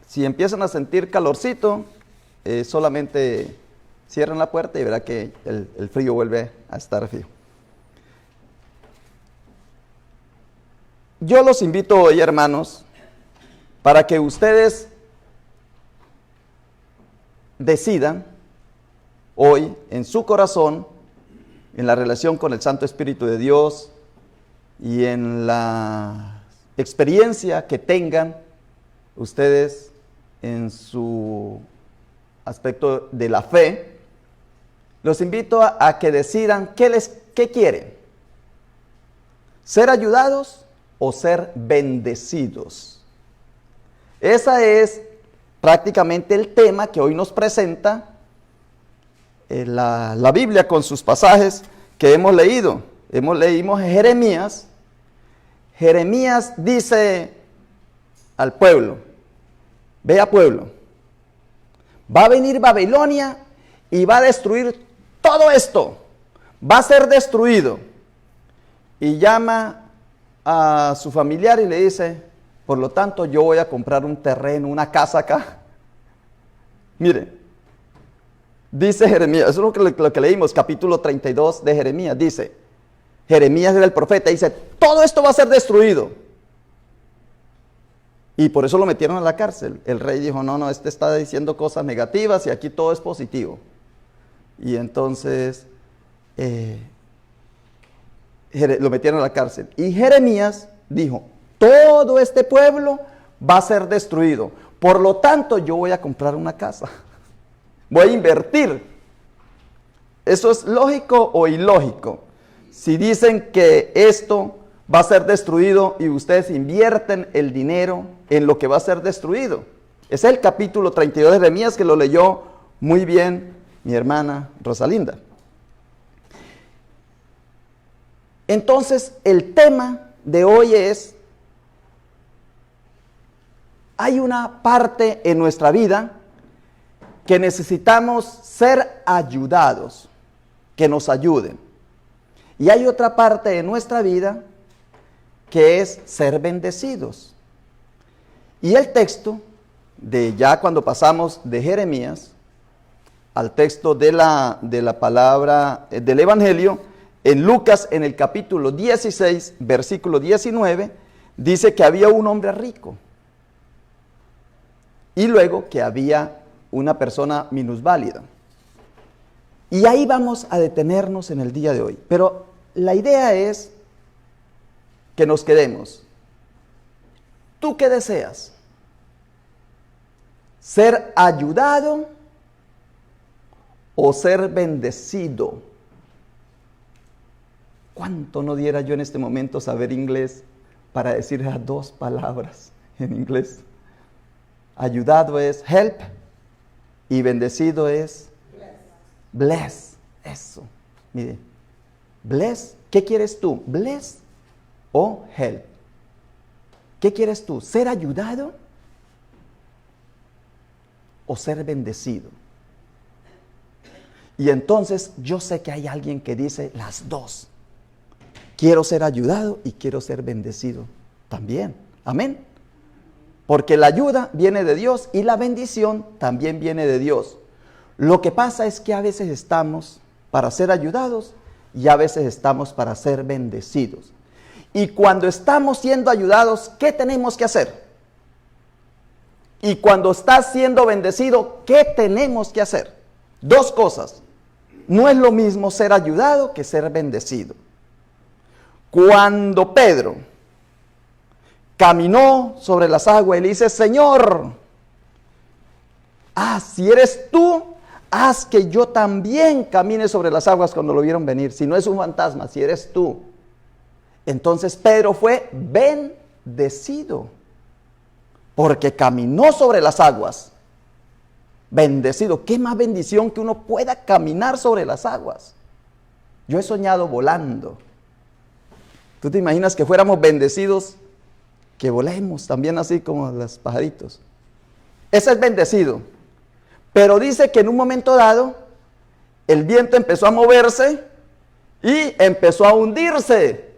Si empiezan a sentir calorcito, solamente cierran la puerta y verá que el frío vuelve a estar frío. Yo los invito hoy, hermanos, para que ustedes decidan hoy en su corazón, en la relación con el Santo Espíritu de Dios y en la experiencia que tengan ustedes en su aspecto de la fe, los invito a que decidan qué quieren: ser ayudados o ser bendecidos. Ese es prácticamente el tema que hoy nos presenta la Biblia con sus pasajes que hemos leído. Leímos Jeremías. Jeremías dice al pueblo: vea pueblo, va a venir Babilonia y va a destruir todo esto, va a ser destruido. Y llama a su familiar y le dice: por lo tanto yo voy a comprar un terreno, una casa acá. Mire, dice Jeremías, eso es lo que leímos, capítulo 32 de Jeremías, dice, Jeremías era el profeta, dice: todo esto va a ser destruido. Y por eso lo metieron a la cárcel. El rey dijo: no, este está diciendo cosas negativas y aquí todo es positivo. Y entonces lo metieron a la cárcel. Y Jeremías dijo: todo este pueblo va a ser destruido. Por lo tanto, yo voy a comprar una casa. Voy a invertir. ¿Eso es lógico o ilógico? Si dicen que esto va a ser destruido y ustedes invierten el dinero en lo que va a ser destruido. Es el capítulo 32 de Jeremías, que lo leyó muy bien mi hermana Rosalinda. Entonces, el tema de hoy es: hay una parte en nuestra vida que necesitamos ser ayudados, que nos ayuden. Y hay otra parte de nuestra vida que es ser bendecidos. Y el texto, ya cuando pasamos de Jeremías al texto de la palabra del Evangelio, en Lucas, en el capítulo 16, versículo 19, dice que había un hombre rico. Y luego que había una persona minusválida. Y ahí vamos a detenernos en el día de hoy. Pero la idea es que nos quedemos. ¿Tú qué deseas? ¿Ser ayudado o ser bendecido? ¿Cuánto no diera yo en este momento saber inglés para decir las dos palabras en inglés? Ayudado es help y bendecido es bless. Eso, mire, bless, ¿qué quieres tú? Bless o help. ¿Qué quieres tú? ¿Ser ayudado o ser bendecido? Y entonces yo sé que hay alguien que dice las dos. Quiero ser ayudado y quiero ser bendecido también. Amén. Porque la ayuda viene de Dios y la bendición también viene de Dios. Lo que pasa es que a veces estamos para ser ayudados y a veces estamos para ser bendecidos. Y cuando estamos siendo ayudados, ¿qué tenemos que hacer? Y cuando estás siendo bendecido, ¿qué tenemos que hacer? Dos cosas. No es lo mismo ser ayudado que ser bendecido. Cuando Pedro caminó sobre las aguas y le dice: Señor, si eres tú, haz que yo también camine sobre las aguas. Cuando lo vieron venir, si no es un fantasma, si eres tú. Entonces Pedro fue bendecido, porque caminó sobre las aguas. Bendecido. ¿Qué más bendición que uno pueda caminar sobre las aguas? Yo he soñado volando. ¿Tú te imaginas que fuéramos bendecidos? Que volemos también así como los pajaritos. Ese es bendecido. Pero dice que en un momento dado, el viento empezó a moverse y empezó a hundirse.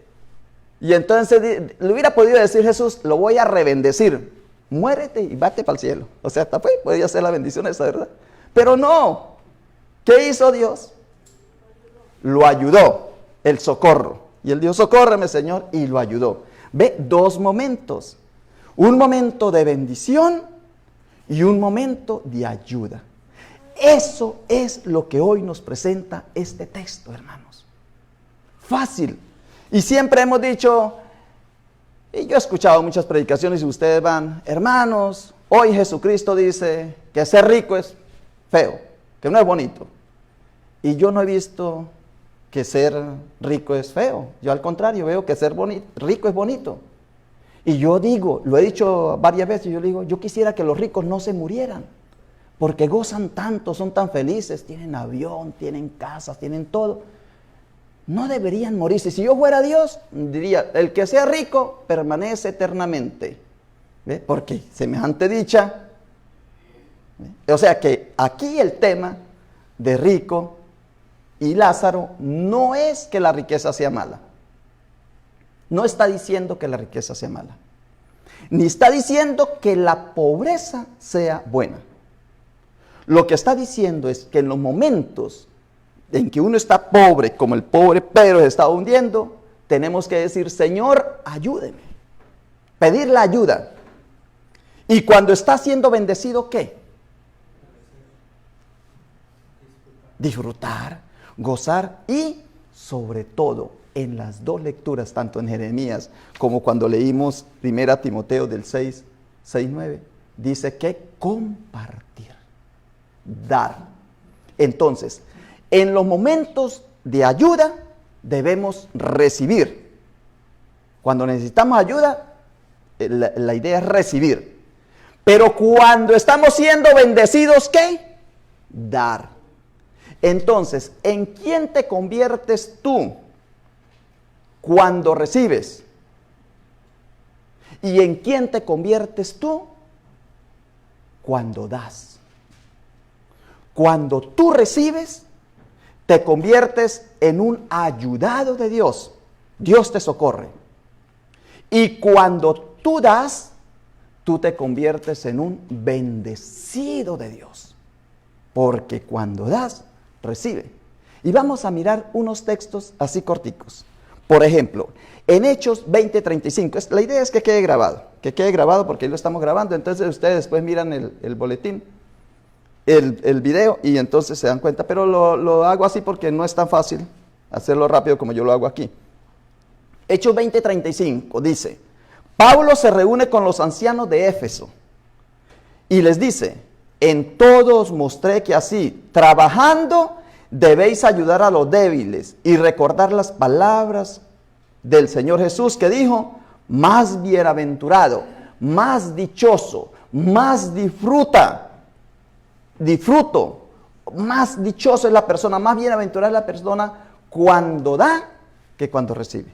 Y entonces le hubiera podido decir Jesús: lo voy a rebendecir. muérete y vete para el cielo. O sea, hasta pues, podría ser la bendición esa, ¿verdad? Pero no. ¿Qué hizo Dios? Lo ayudó, el socorro. Y él dijo, socórreme, Señor, y lo ayudó. Ve, dos momentos. Un momento de bendición y un momento de ayuda. Eso es lo que hoy nos presenta este texto, hermanos. Fácil. Y siempre hemos dicho, y yo he escuchado muchas predicaciones y ustedes van, hermanos, hoy Jesucristo dice que ser rico es feo, que no es bonito. Y yo no he visto que ser rico es feo. Yo al contrario veo que ser rico es bonito. Y yo digo, lo he dicho varias veces, yo digo, yo quisiera que los ricos no se murieran, porque gozan tanto, son tan felices, tienen avión, tienen casas, tienen todo. No deberían morirse. Si yo fuera Dios, diría, el que sea rico permanece eternamente. ¿Ve? Porque semejante dicha. ¿Ve? O sea que aquí el tema de rico y Lázaro no es que la riqueza sea mala. No está diciendo que la riqueza sea mala. Ni está diciendo que la pobreza sea buena. Lo que está diciendo es que en los momentos en que uno está pobre, como el pobre Pedro se está hundiendo, tenemos que decir, Señor, ayúdeme. Pedir la ayuda. Y cuando está siendo bendecido, ¿qué? Disfrutar, gozar y, sobre todo, en las dos lecturas, tanto en Jeremías como cuando leímos 1 Timoteo del 6:9, dice que compartir, dar. Entonces, en los momentos de ayuda debemos recibir. Cuando necesitamos ayuda, la idea es recibir. Pero cuando estamos siendo bendecidos, ¿qué? Dar. Entonces, ¿en quién te conviertes tú cuando recibes? ¿Y en quién te conviertes tú cuando das? Cuando tú recibes, te conviertes en un ayudado de Dios. Dios te socorre. Y cuando tú das, tú te conviertes en un bendecido de Dios. Porque cuando das, recibe. Y vamos a mirar unos textos así corticos. Por ejemplo, en Hechos 20:35. La idea es que quede grabado porque ahí lo estamos grabando. Entonces ustedes después miran el boletín, el video, y entonces se dan cuenta. Pero lo hago así porque no es tan fácil hacerlo rápido como yo lo hago aquí. Hechos 20:35 dice, Pablo se reúne con los ancianos de Éfeso y les dice, en todos mostré que así, trabajando, debéis ayudar a los débiles y recordar las palabras del Señor Jesús que dijo, más bienaventurado, más dichoso, más disfruto, más dichoso es la persona, más bienaventurada es la persona cuando da que cuando recibe.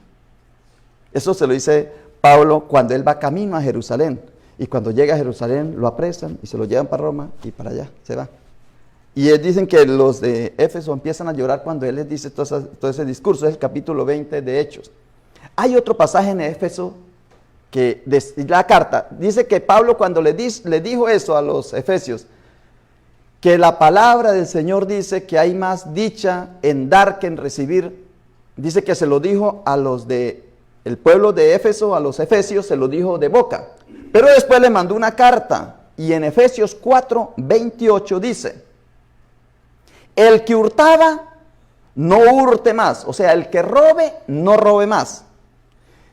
Eso se lo dice Pablo cuando él va camino a Jerusalén. Y cuando llega a Jerusalén lo apresan y se lo llevan para Roma y para allá se va. Y dicen que los de Éfeso empiezan a llorar cuando él les dice todo ese discurso. Es el capítulo 20 de Hechos. Hay otro pasaje en Éfeso que la carta dice que Pablo cuando le dijo eso a los efesios, que la palabra del Señor dice que hay más dicha en dar que en recibir. Dice que se lo dijo a los de el pueblo de Éfeso, a los efesios, se lo dijo de boca. Pero después le mandó una carta y en Efesios 4:28 dice, el que hurtaba, no hurte más. O sea, el que robe, no robe más,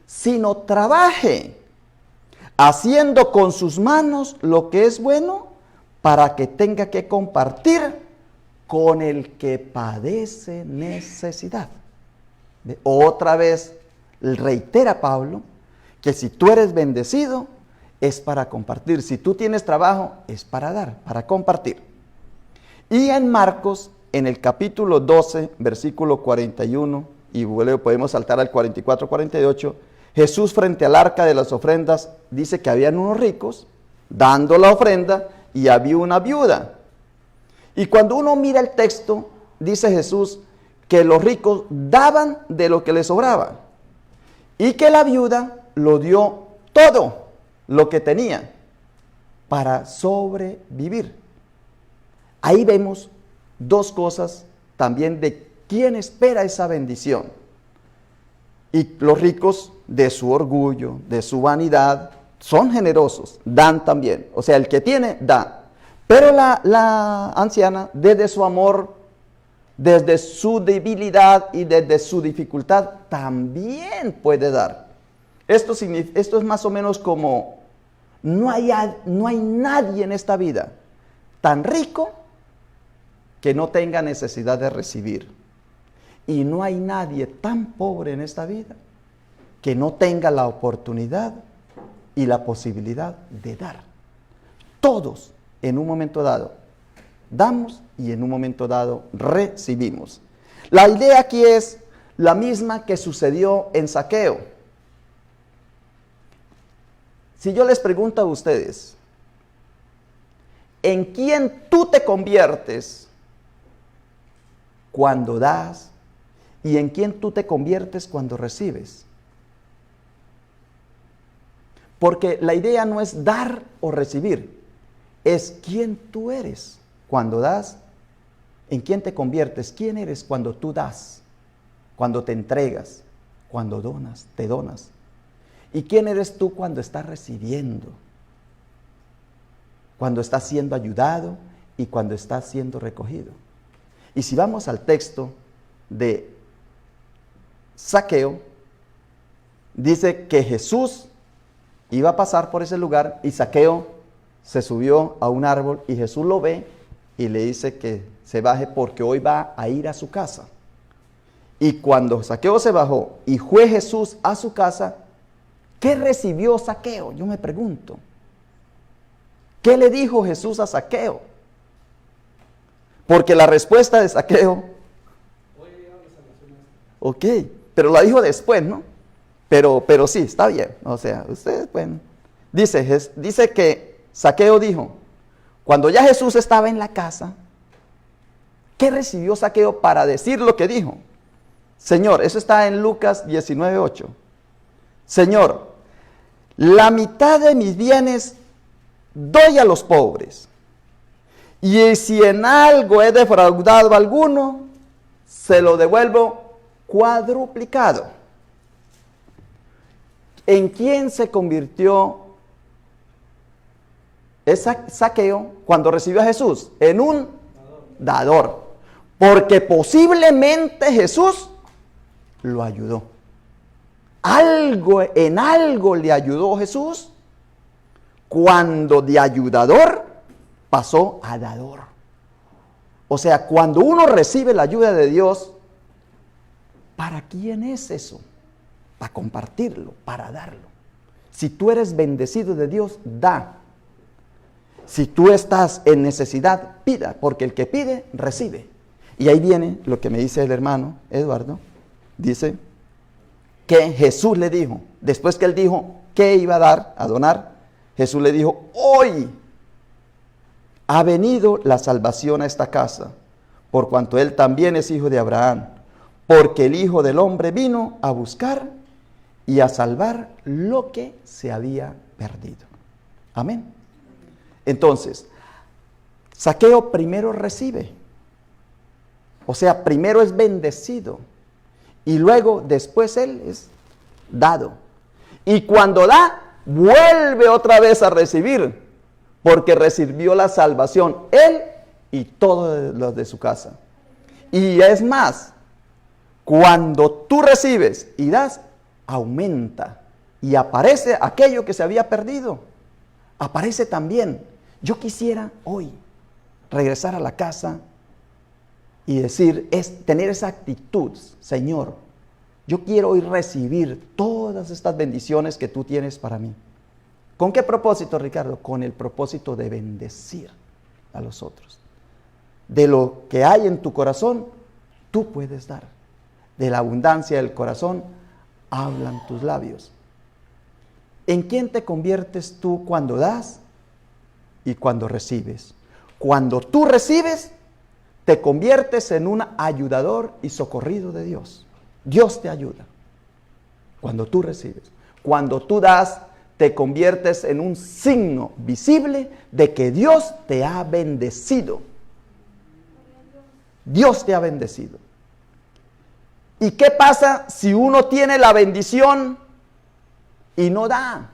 sino trabaje, haciendo con sus manos lo que es bueno, para que tenga que compartir con el que padece necesidad. Otra vez reitera Pablo que si tú eres bendecido, es para compartir. Si tú tienes trabajo, es para dar, para compartir. Y en Marcos, en el capítulo 12, versículo 41, y luego podemos saltar al 44-48, Jesús frente al arca de las ofrendas dice que habían unos ricos dando la ofrenda y había una viuda. Y cuando uno mira el texto, dice Jesús que los ricos daban de lo que les sobraba y que la viuda lo dio todo lo que tenía. para sobrevivir. Ahí vemos dos cosas también de quién espera esa bendición. Y los ricos, de su orgullo, de su vanidad, son generosos, dan también. O sea, el que tiene, da. Pero la anciana, desde su amor, desde su debilidad y desde su dificultad, también puede dar. Esto es más o menos como, no hay nadie en esta vida tan rico que no tenga necesidad de recibir. Y no hay nadie tan pobre en esta vida que no tenga la oportunidad y la posibilidad de dar. Todos en un momento dado damos y en un momento dado recibimos. La idea aquí es la misma que sucedió en Zaqueo. Si yo les pregunto a ustedes, ¿en quién tú te conviertes cuando das? ¿Y en quién tú te conviertes cuando recibes? Porque la idea no es dar o recibir, es quién tú eres cuando das, en quién te conviertes, quién eres cuando tú das, cuando te entregas, cuando donas, te donas. ¿Y quién eres tú cuando estás recibiendo? Cuando estás siendo ayudado y cuando estás siendo recogido. Y si vamos al texto de Zaqueo, dice que Jesús iba a pasar por ese lugar y Zaqueo se subió a un árbol y Jesús lo ve y le dice que se baje porque hoy va a ir a su casa. Y cuando Zaqueo se bajó y fue Jesús a su casa, ¿qué recibió Zaqueo? Yo me pregunto. ¿Qué le dijo Jesús a Zaqueo? Porque la respuesta de Zaqueo, ok, pero la dijo después, ¿no? Pero sí, está bien. O sea, ustedes pueden. Dice que Zaqueo dijo, cuando ya Jesús estaba en la casa, ¿qué recibió Zaqueo para decir lo que dijo? Señor, eso está en Lucas 19:8. Señor, la mitad de mis bienes doy a los pobres. Y si en algo he defraudado a alguno, se lo devuelvo cuadruplicado. ¿En quién se convirtió Zaqueo cuando recibió a Jesús? En un dador. Porque posiblemente Jesús lo ayudó. En algo le ayudó Jesús cuando de ayudador pasó a dador. O sea, cuando uno recibe la ayuda de Dios, ¿para quién es eso? Para compartirlo, para darlo. Si tú eres bendecido de Dios, da. Si tú estás en necesidad, pida, porque el que pide, recibe. Y ahí viene lo que me dice el hermano Eduardo. Dice que Jesús le dijo, después que él dijo que iba a dar, a donar, Jesús le dijo, hoy ha venido la salvación a esta casa, por cuanto él también es hijo de Abraham, porque el Hijo del Hombre vino a buscar y a salvar lo que se había perdido. Amén. Entonces, Zaqueo primero recibe, o sea, primero es bendecido, y luego, después él es dado. Y cuando da, vuelve otra vez a recibir, porque recibió la salvación, él y todos los de su casa. Y es más, cuando tú recibes y das, aumenta y aparece aquello que se había perdido. Aparece también. Yo quisiera hoy regresar a la casa y decir, tener esa actitud, Señor, yo quiero hoy recibir todas estas bendiciones que tú tienes para mí. ¿Con qué propósito, Ricardo? Con el propósito de bendecir a los otros. De lo que hay en tu corazón, tú puedes dar. De la abundancia del corazón, hablan tus labios. ¿En quién te conviertes tú cuando das y cuando recibes? Cuando tú recibes, te conviertes en un ayudador y socorrido de Dios. Dios te ayuda cuando tú recibes. Cuando tú das, te conviertes en un signo visible de que Dios te ha bendecido. Dios te ha bendecido. ¿Y qué pasa si uno tiene la bendición y no da?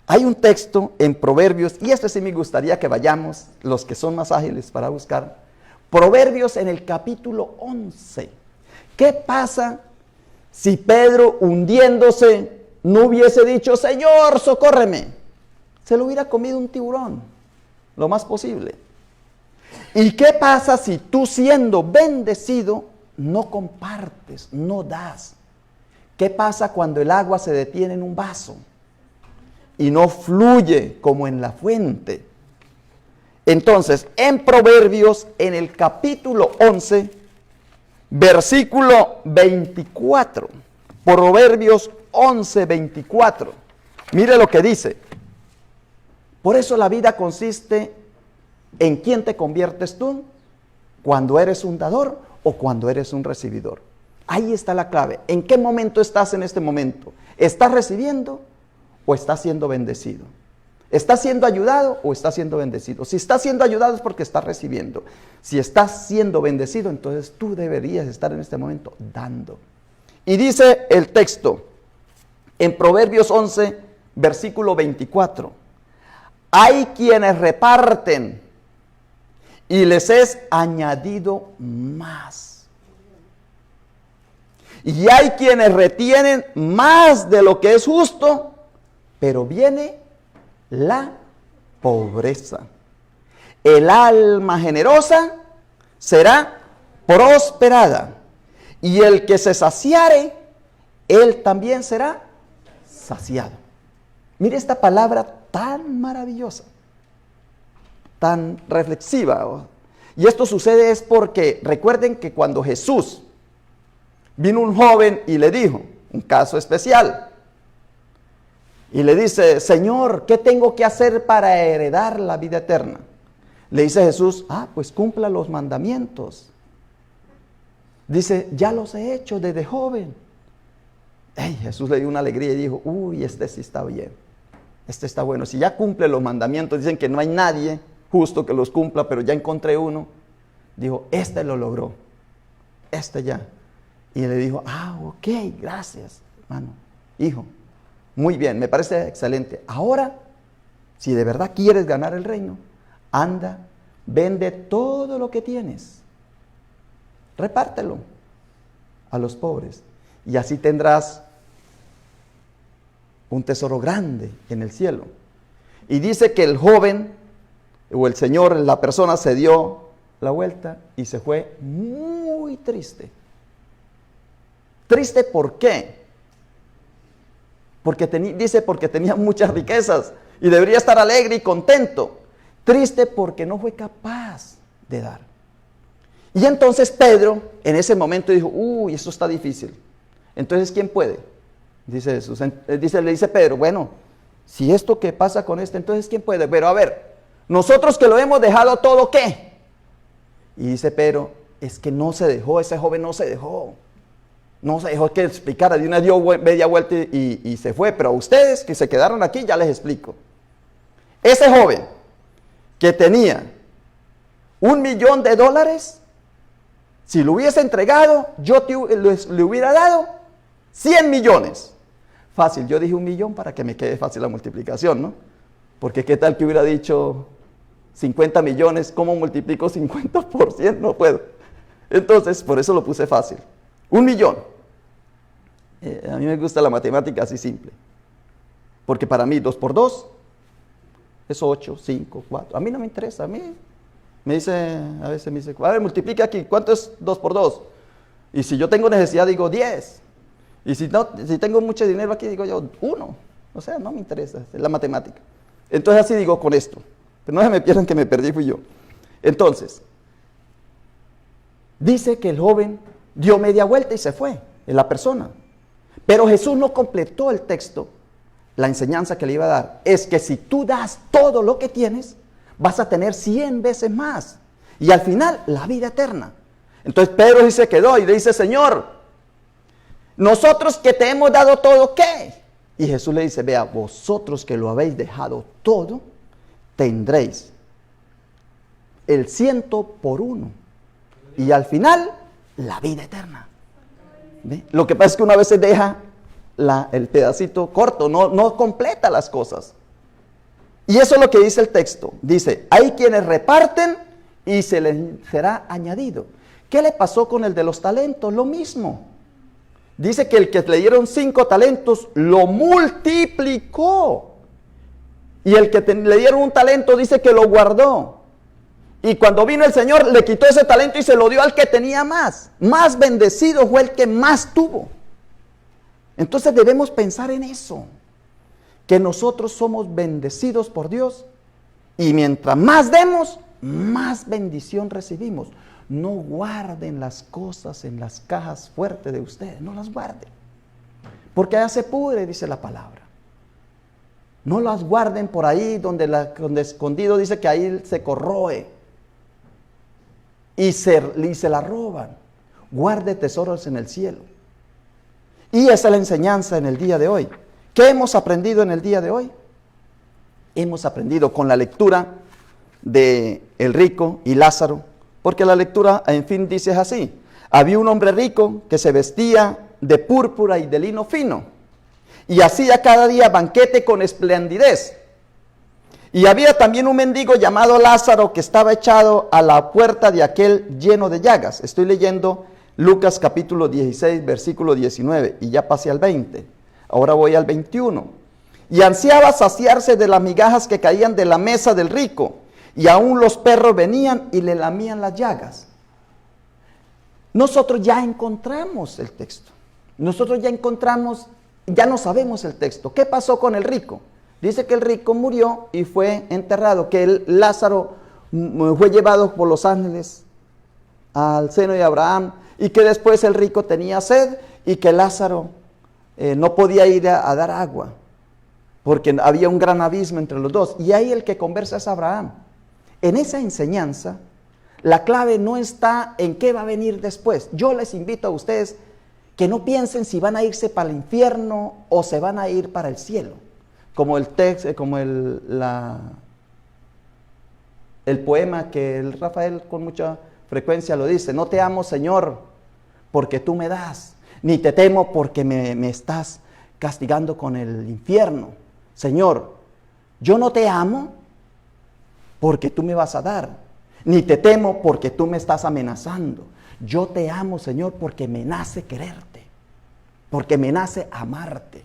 Hay un texto en Proverbios, y este sí me gustaría que vayamos, los que son más ágiles para buscar. Proverbios en el capítulo 11. ¿Qué pasa si Pedro, hundiéndose, no hubiese dicho, Señor, socórreme? Se lo hubiera comido un tiburón, lo más posible. ¿Y qué pasa si tú, siendo bendecido, no compartes, no das? ¿Qué pasa cuando el agua se detiene en un vaso y no fluye como en la fuente? Entonces, en Proverbios, en el capítulo 11, versículo 24. Proverbios 11, 24. Mire lo que dice. Por eso la vida consiste en quién te conviertes tú, cuando eres un dador o cuando eres un recibidor. Ahí está la clave. ¿En qué momento estás en este momento? ¿Estás recibiendo o estás siendo bendecido? ¿Estás siendo ayudado o estás siendo bendecido? Si estás siendo ayudado es porque estás recibiendo. Si estás siendo bendecido, entonces tú deberías estar en este momento dando. Y dice el texto en Proverbios 11, versículo 24. Hay quienes reparten y les es añadido más. Y hay quienes retienen más de lo que es justo, pero viene la pobreza. El alma generosa será prosperada, y el que se saciare, él también será saciado. Mire esta palabra tan maravillosa, tan reflexiva. Y esto sucede es porque recuerden que cuando Jesús vino un joven y le dijo, un caso especial, y le dice, Señor, ¿qué tengo que hacer para heredar la vida eterna? Le dice Jesús, pues cumpla los mandamientos. Dice, ya los he hecho desde joven. Jesús le dio una alegría y dijo, este sí está bien. Este está bueno. Si ya cumple los mandamientos, dicen que no hay nadie justo que los cumpla, pero ya encontré uno. Dijo, este lo logró. Este ya. Y le dijo, ok, gracias, hermano, hijo. Muy bien, me parece excelente. Ahora, si de verdad quieres ganar el reino, anda, vende todo lo que tienes. Repártelo a los pobres. Y así tendrás un tesoro grande en el cielo. Y dice que el joven, o el señor, la persona se dio la vuelta y se fue muy triste. ¿Triste por qué? Porque tenía muchas riquezas y debería estar alegre y contento. Triste porque no fue capaz de dar. Y entonces Pedro en ese momento dijo, esto está difícil. Entonces, ¿quién puede? Dice Jesús. Le dice Pedro, bueno, si esto que pasa con entonces ¿quién puede? Pero a ver, nosotros que lo hemos dejado todo, ¿qué? Y dice Pedro, es que no se dejó, ese joven no se dejó. No se dejó que explicara, de una dio media vuelta y se fue. Pero a ustedes que se quedaron aquí, ya les explico. Ese joven que tenía $1,000,000, si lo hubiese entregado, yo le hubiera dado 100 millones. Fácil, yo dije 1,000,000 para que me quede fácil la multiplicación, ¿no? Porque qué tal que hubiera dicho 50 millones, ¿cómo multiplico 50 por 100? No puedo. Entonces, por eso lo puse fácil. 1,000,000. A mí me gusta la matemática así simple. Porque para mí 2 por 2 es 8, 5, 4. A mí no me interesa. A mí a veces me dice, a ver, multiplica aquí. ¿Cuánto es 2 por 2? Y si yo tengo necesidad, digo 10. Y si tengo mucho dinero aquí, digo yo 1. O sea, no me interesa. Es la matemática. Entonces así digo con esto. Pero no se me pierdan que me perdí, fui yo. Entonces, dice que el joven dio media vuelta y se fue. Es la persona. Pero Jesús no completó el texto. La enseñanza que le iba a dar es que si tú das todo lo que tienes, vas a tener 100 veces más. Y al final, la vida eterna. Entonces Pedro sí se quedó y le dice, Señor, nosotros que te hemos dado todo, ¿qué? Y Jesús le dice, vea, vosotros que lo habéis dejado todo, tendréis el 100 por 1. Y al final, la vida eterna. ¿Ve? Lo que pasa es que una vez se deja el pedacito corto, no completa las cosas. Y eso es lo que dice el texto. Dice, hay quienes reparten y se les será añadido. ¿Qué le pasó con el de los talentos? Lo mismo. Dice que el que le dieron 5 talentos lo multiplicó. Y el que le dieron un talento dice que lo guardó. Y cuando vino el Señor le quitó ese talento y se lo dio al que tenía más. Más bendecido fue el que más tuvo. Entonces debemos pensar en eso. Que nosotros somos bendecidos por Dios. Y mientras más demos, más bendición recibimos. No guarden las cosas en las cajas fuertes de ustedes, no las guarden. Porque allá se pudre, dice la palabra. No las guarden por ahí donde escondido dice que ahí se corroe. Y se la roban. Guarde tesoros en el cielo. Y esa es la enseñanza en el día de hoy. ¿Qué hemos aprendido en el día de hoy? Hemos aprendido con la lectura de el rico y Lázaro. Porque la lectura, en fin, dice así. Había un hombre rico que se vestía de púrpura y de lino fino. Y hacía cada día banquete con esplendidez. Y había también un mendigo llamado Lázaro que estaba echado a la puerta de aquel lleno de llagas. Estoy leyendo Lucas capítulo 16, versículo 19. Y ya pasé al 20. Ahora voy al 21. Y ansiaba saciarse de las migajas que caían de la mesa del rico. Y aún los perros venían y le lamían las llagas. Nosotros ya encontramos el texto. Nosotros ya encontramos, ya no sabemos el texto. ¿Qué pasó con el rico? Dice que el rico murió y fue enterrado. Que Lázaro fue llevado por los ángeles al seno de Abraham. Y que después el rico tenía sed y que Lázaro no podía ir a dar agua. Porque había un gran abismo entre los dos. Y ahí el que conversa es Abraham. En esa enseñanza, la clave no está en qué va a venir después. Yo les invito a ustedes que no piensen si van a irse para el infierno o se van a ir para el cielo. Como el texto, como el poema que el Rafael con mucha frecuencia lo dice. No te amo, Señor, porque tú me das, ni te temo porque me estás castigando con el infierno. Señor, yo no te amo porque tú me vas a dar, ni te temo porque tú me estás amenazando. Yo te amo, Señor, porque me nace quererte, porque me nace amarte.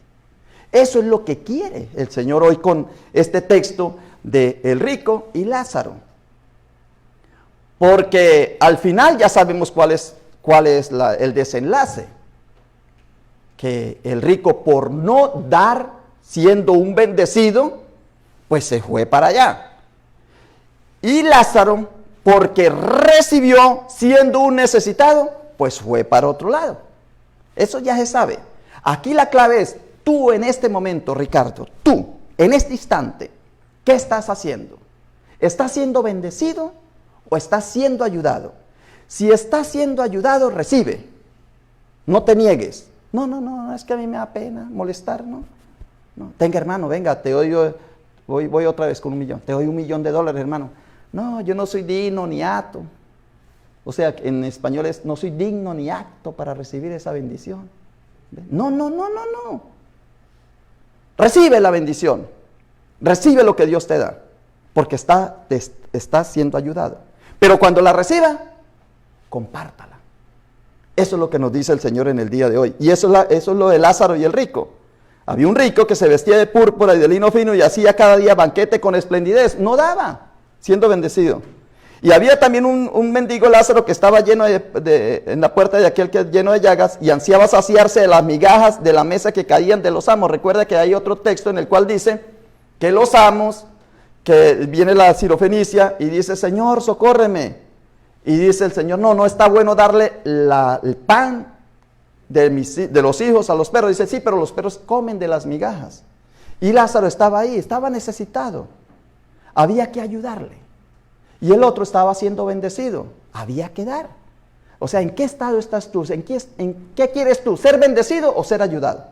Eso es lo que quiere el Señor hoy con este texto de el rico y Lázaro. Porque al final ya sabemos cuál es el desenlace. Que el rico, por no dar, siendo un bendecido, pues se fue para allá. Y Lázaro, porque recibió siendo un necesitado, pues fue para otro lado. Eso ya se sabe. Aquí la clave es, tú en este momento, Ricardo, tú, en este instante, ¿qué estás haciendo? ¿Estás siendo bendecido o estás siendo ayudado? Si estás siendo ayudado, recibe. No te niegues. No, es que a mí me da pena molestar, ¿no? Tenga, hermano, venga, te doy, voy otra vez con $1 millón. Te doy $1.000.000, hermano. No, yo no soy digno ni apto. O sea, en español es, no soy digno ni apto para recibir esa bendición. No. Recibe la bendición. Recibe lo que Dios te da. Porque estás siendo ayudado. Pero cuando la reciba, compártala. Eso es lo que nos dice el Señor en el día de hoy. Y eso es lo de Lázaro y el rico. Había un rico que se vestía de púrpura y de lino fino y hacía cada día banquete con esplendidez. No daba, siendo bendecido. Y había también un mendigo Lázaro que estaba lleno en la puerta de aquel que lleno de llagas y ansiaba saciarse de las migajas de la mesa que caían de los amos. Recuerda que hay otro texto en el cual dice que los amos, que viene la sirofenicia y dice, Señor, socórreme. Y dice el Señor, no está bueno darle el pan de los hijos a los perros. Dice, sí, pero los perros comen de las migajas. Y Lázaro estaba ahí, estaba necesitado. Había que ayudarle. Y el otro estaba siendo bendecido. Había que dar. O sea, ¿en qué estado estás tú? ¿En qué quieres tú? ¿Ser bendecido o ser ayudado?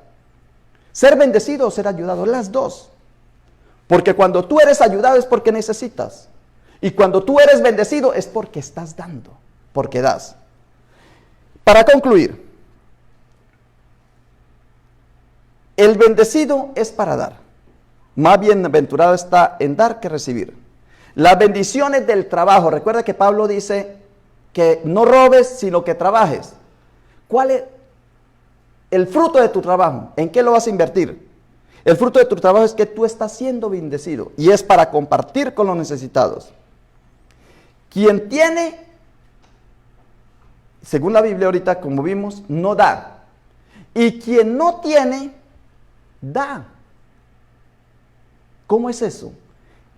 Ser bendecido o ser ayudado, las dos. Porque cuando tú eres ayudado es porque necesitas. Y cuando tú eres bendecido es porque estás dando, porque das. Para concluir, el bendecido es para dar. Más bienaventurado está en dar que recibir. Las bendiciones del trabajo. Recuerda que Pablo dice que no robes, sino que trabajes. ¿Cuál es el fruto de tu trabajo? ¿En qué lo vas a invertir? El fruto de tu trabajo es que tú estás siendo bendecido y es para compartir con los necesitados. Quien tiene, según la Biblia ahorita, como vimos, no da. Y quien no tiene, da. ¿Cómo es eso?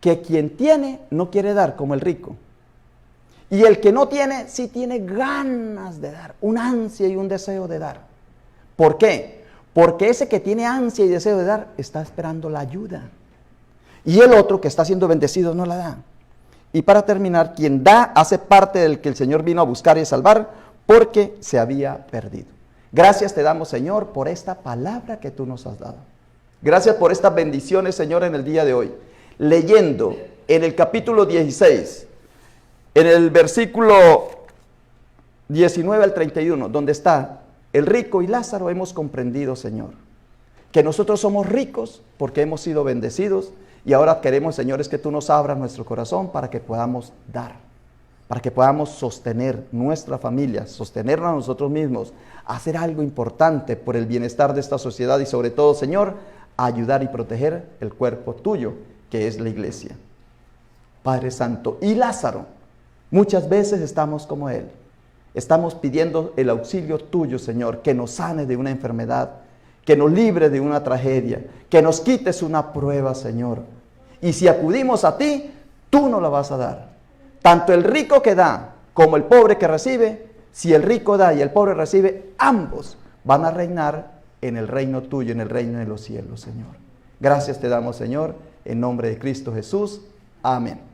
Que quien tiene no quiere dar como el rico. Y el que no tiene, sí tiene ganas de dar, un ansia y un deseo de dar. ¿Por qué? Porque ese que tiene ansia y deseo de dar está esperando la ayuda. Y el otro que está siendo bendecido no la da. Y para terminar, quien da hace parte del que el Señor vino a buscar y a salvar porque se había perdido. Gracias te damos, Señor, por esta palabra que tú nos has dado. Gracias por estas bendiciones, Señor, en el día de hoy. Leyendo en el capítulo 16, en el versículo 19 al 31, donde está el rico y Lázaro, hemos comprendido, Señor, que nosotros somos ricos porque hemos sido bendecidos y ahora queremos, Señor, es que tú nos abras nuestro corazón para que podamos dar, para que podamos sostener nuestra familia, sostenernos a nosotros mismos, hacer algo importante por el bienestar de esta sociedad y sobre todo, Señor, ayudar y proteger el cuerpo tuyo, que es la iglesia. Padre Santo, y Lázaro, muchas veces estamos como él. Estamos pidiendo el auxilio tuyo, Señor, que nos sane de una enfermedad, que nos libre de una tragedia, que nos quites una prueba, Señor. Y si acudimos a ti, tú nos la vas a dar. Tanto el rico que da como el pobre que recibe, si el rico da y el pobre recibe, ambos van a reinar en el reino tuyo, en el reino de los cielos, Señor. Gracias te damos, Señor, en nombre de Cristo Jesús. Amén.